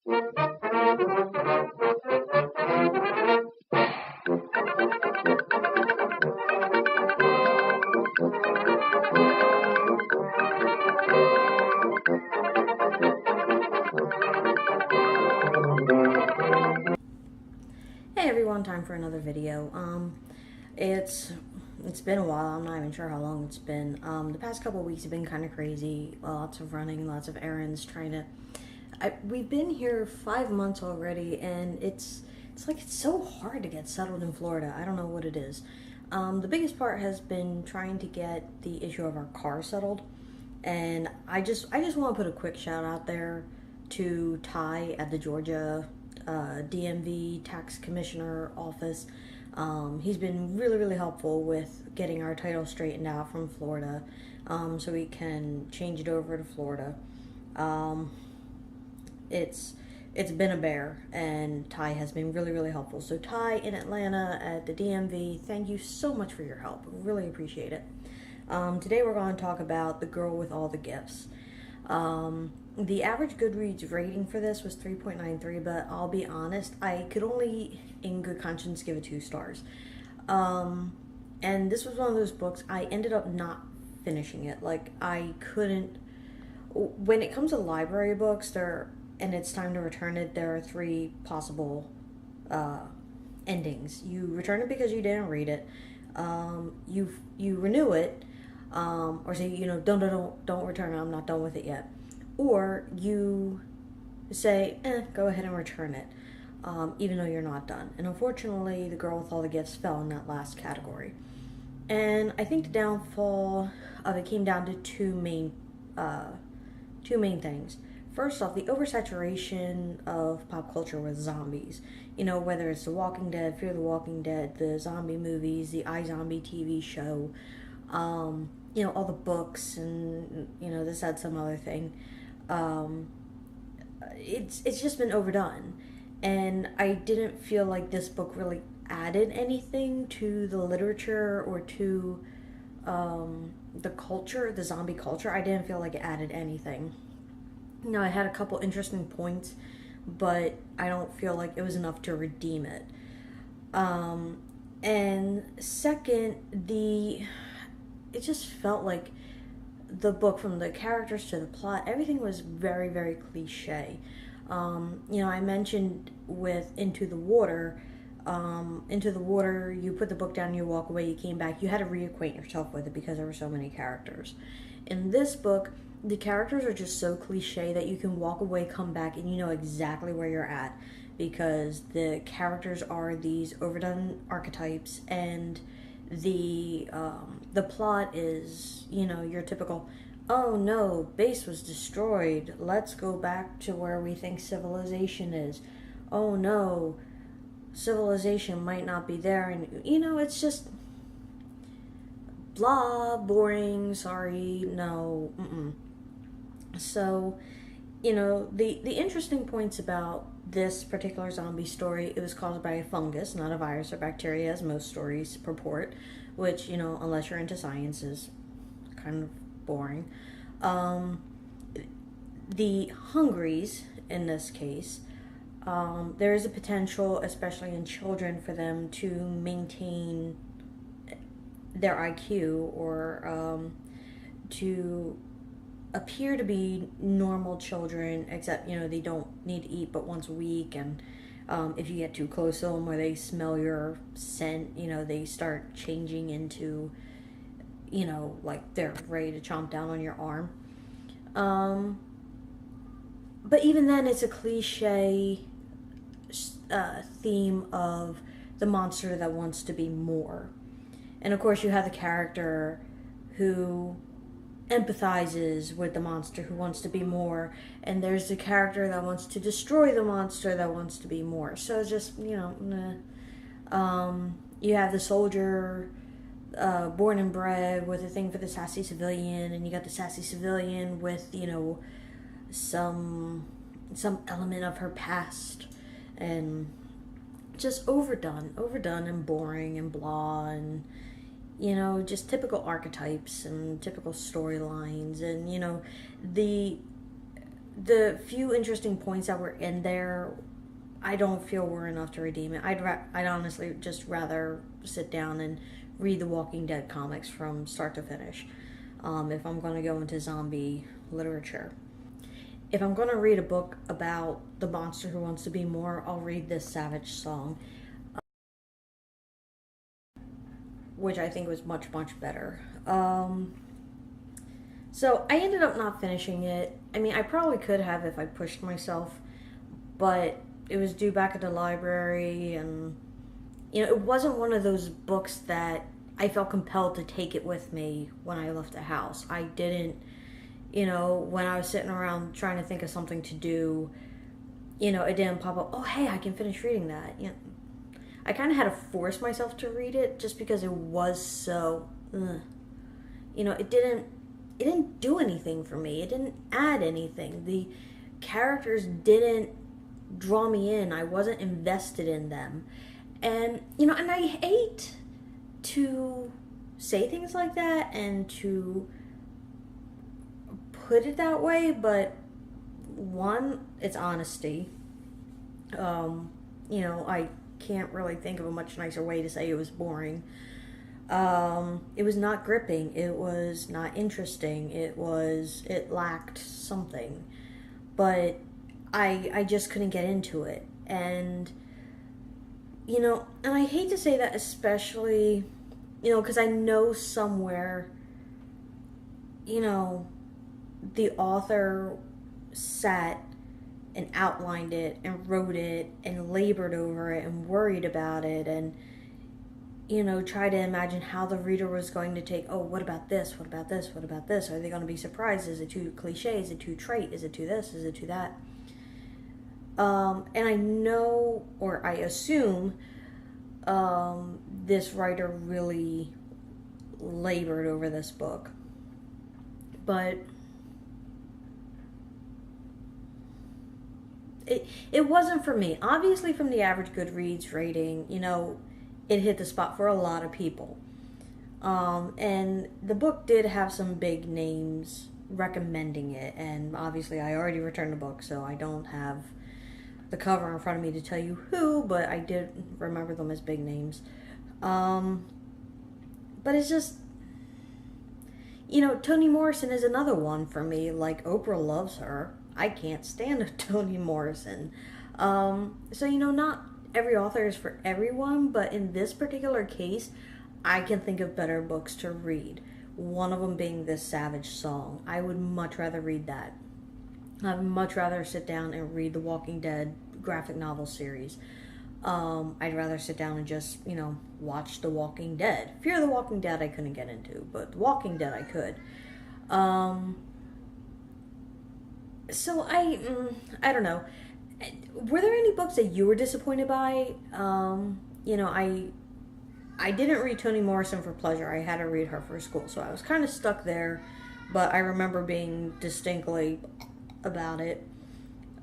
Hey everyone, time for another video. It's been a while. I'm not even sure how long it's been. The past couple weeks have been kind of crazy. Lots of running, lots of errands, we've been here 5 months already, and it's like it's so hard to get settled in Florida. I don't know what it is. The biggest part has been trying to get the issue of our car settled, and I just want to put a quick shout out there to Ty at the Georgia DMV tax commissioner office. He's been really helpful with getting our title straightened out from Florida, so we can change it over to Florida. It's been a bear, and Ty has been really helpful. So Ty in Atlanta at the DMV, thank you so much for your help. Really appreciate it. Today we're going to talk about The Girl with All the Gifts. The average Goodreads rating for this was 3.93, but I'll be honest, I could only, in good conscience, give it 2 stars. And this was one of those books, I ended up not finishing it. Like, I couldn't... When it comes to library books, and it's time to return it, there are 3 possible endings. You return it because you didn't read it, you renew it, or say, don't return it, I'm not done with it yet. Or you say, go ahead and return it, even though you're not done. And unfortunately, The Girl with All the Gifts fell in that last category. And I think the downfall of it came down to two main things. First off, the oversaturation of pop culture with zombies. Whether it's The Walking Dead, Fear the Walking Dead, the zombie movies, the iZombie TV show, all the books, and, this had some other thing. It's just been overdone, and I didn't feel like this book really added anything to the literature or to the culture, the zombie culture. I didn't feel like it added anything. It had a couple interesting points, but I don't feel like it was enough to redeem it. And second, it just felt like the book, from the characters to the plot, everything was very cliche. I mentioned with Into the Water, you put the book down, you walk away, you came back, you had to reacquaint yourself with it because there were so many characters. In this book, the characters are just so cliche that you can walk away, come back, and you know exactly where you're at, because the characters are these overdone archetypes, and the plot is, your typical, oh no, base was destroyed, let's go back to where we think civilization is. Oh no, civilization might not be there, and it's just blah, boring, sorry, no, So, the interesting points about this particular zombie story, it was caused by a fungus, not a virus or bacteria, as most stories purport, which, unless you're into science, is kind of boring. The hungries, in this case, there is a potential, especially in children, for them to maintain their IQ, or to appear to be normal children, except, they don't need to eat but once a week, and if you get too close to them or they smell your scent, they start changing into, like they're ready to chomp down on your arm. But even then, it's a cliche theme of the monster that wants to be more. And of course, you have the character who empathizes with the monster, who wants to be more, and there's the character that wants to destroy the monster that wants to be more. So it's just, you have the soldier, born and bred, with a thing for the sassy civilian, and you got the sassy civilian with, some element of her past, and just overdone and boring and blah, and just typical archetypes and typical storylines, and the the few interesting points that were in there, I don't feel were enough to redeem it. I'd honestly just rather sit down and read the Walking Dead comics from start to finish, if I'm going to go into zombie literature. If I'm going to read a book about the monster who wants to be more, I'll read this Savage Song, which I think was much, much better. So I ended up not finishing it. I mean, I probably could have if I pushed myself, but it was due back at the library, and, it wasn't one of those books that I felt compelled to take it with me when I left the house. I didn't, when I was sitting around trying to think of something to do, it didn't pop up, oh, hey, I can finish reading that. I kind of had to force myself to read it just because it was so, it didn't do anything for me. It didn't add anything. The characters didn't draw me in. I wasn't invested in them. And, and I hate to say things like that and to put it that way, but one, it's honesty. I can't really think of a much nicer way to say it was boring. It was not gripping. It was not interesting. It lacked something. But I just couldn't get into it. And, and I hate to say that, especially, because I know somewhere, the author sat and outlined it and wrote it and labored over it and worried about it and, try to imagine how the reader was going to take, oh, what about this? What about this? What about this? Are they going to be surprised? Is it too cliche? Is it too trite? Is it too this? Is it too that? And I know, or I assume, this writer really labored over this book. But it wasn't for me. Obviously, from the average Goodreads rating, it hit the spot for a lot of people. And the book did have some big names recommending it, and obviously I already returned the book, so I don't have the cover in front of me to tell you who, but I did remember them as big names. But it's just, Toni Morrison is another one for me. Like, Oprah loves her. I can't stand Toni Morrison. So, not every author is for everyone, but in this particular case, I can think of better books to read. One of them being this Savage Song. I would much rather read that. I'd much rather sit down and read the Walking Dead graphic novel series. I'd rather sit down and just, watch The Walking Dead. Fear the Walking Dead I couldn't get into, but The Walking Dead I could. So I don't know. Were there any books that you were disappointed by? I didn't read Toni Morrison for pleasure. I had to read her for school, so I was kind of stuck there. But I remember being distinctly about it.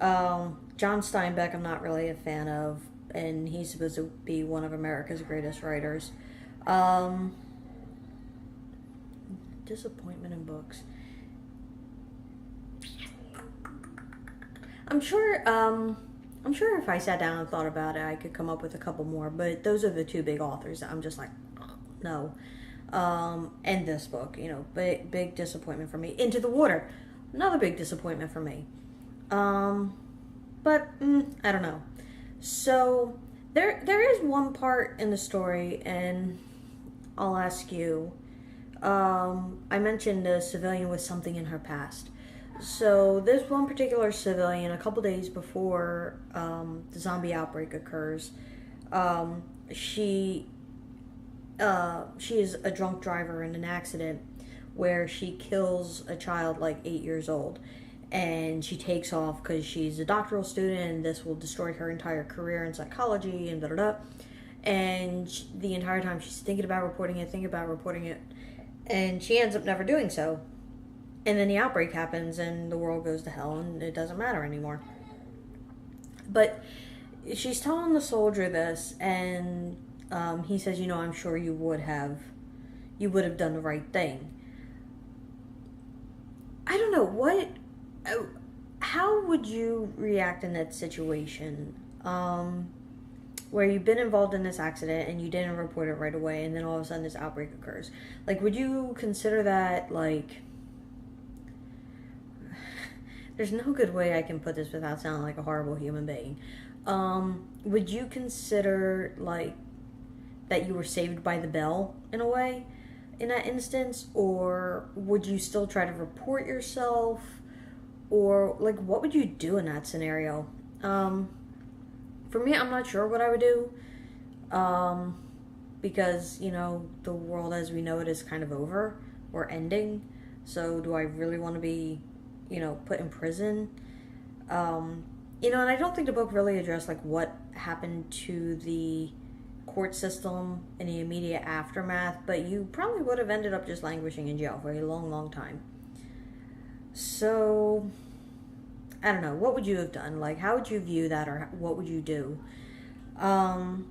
John Steinbeck, I'm not really a fan of, and he's supposed to be one of America's greatest writers. Disappointment in books. I'm sure if I sat down and thought about it, I could come up with a couple more, but those are the two big authors that I'm just like, no. And this book, big disappointment for me. Into the Water, another big disappointment for me. But I don't know. So there is one part in the story, and I'll ask you. I mentioned a civilian with something in her past. So this one particular civilian, a couple days before the zombie outbreak occurs, she is a drunk driver in an accident where she kills a child like 8 years old, and she takes off because she's a doctoral student and this will destroy her entire career in psychology and da-da-da. And the entire time she's thinking about reporting it, and she ends up never doing so. And then the outbreak happens and the world goes to hell and it doesn't matter anymore. But she's telling the soldier this, and he says, I'm sure you would have done the right thing. I don't know, how would you react in that situation? Where you've been involved in this accident and you didn't report it right away, and then all of a sudden this outbreak occurs. Like, would you consider that, like, there's no good way I can put this without sounding like a horrible human being. Would you consider, like, that you were saved by the bell in a way in that instance? Or would you still try to report yourself? Or, like, what would you do in that scenario? For me, I'm not sure what I would do, because, you know, the world as we know it is kind of over, or ending, so do I really want to be, you know, put in prison? You know, and I don't think the book really addressed, like, what happened to the court system in the immediate aftermath, but you probably would have ended up just languishing in jail for a long, long time. So I don't know, what would you have done? Like, how would you view that, or what would you do? And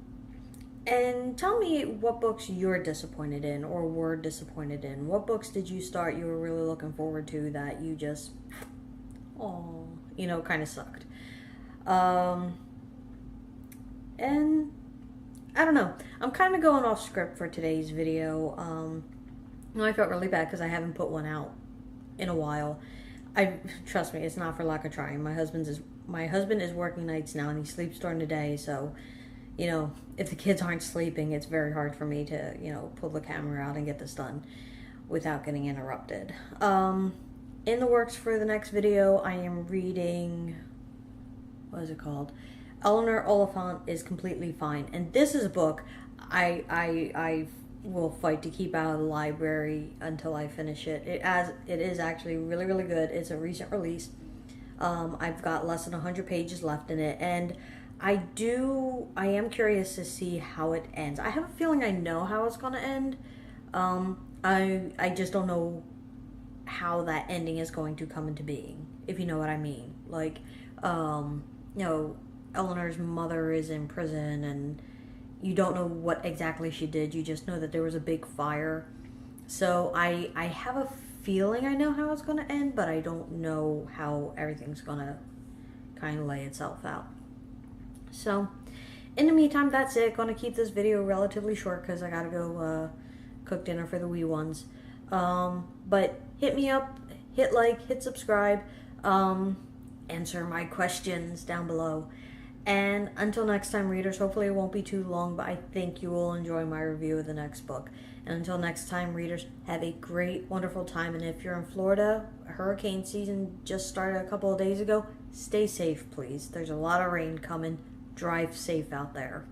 tell me what books you're disappointed in, or were disappointed in. What books did you start you were really looking forward to that you just, oh, you know, kind of sucked? And I don't know. I'm kind of going off script for today's video. I felt really bad because I haven't put one out in a while. Trust me, it's not for lack of trying. My husband is working nights now, and he sleeps during the day. So, you know, if the kids aren't sleeping, it's very hard for me to, you know, pull the camera out and get this done without getting interrupted. In the works for the next video, I am reading, what is it called? Eleanor Oliphant is Completely Fine, and this is a book I will fight to keep out of the library until I finish it. It is actually really, really good. It's a recent release. I've got less than 100 pages left in it, and I am curious to see how it ends. I have a feeling I know how it's going to end. I just don't know how that ending is going to come into being, if you know what I mean. Like, you know, Eleanor's mother is in prison, and you don't know what exactly she did. You just know that there was a big fire. So I have a feeling I know how it's going to end, but I don't know how everything's going to kind of lay itself out. So, in the meantime, that's it. Going to keep this video relatively short because I got to go cook dinner for the wee ones. But hit me up, hit like, hit subscribe, answer my questions down below. And until next time, readers, hopefully it won't be too long, but I think you will enjoy my review of the next book. And until next time, readers, have a great, wonderful time. And if you're in Florida, hurricane season just started a couple of days ago. Stay safe, please. There's a lot of rain coming. Drive safe out there.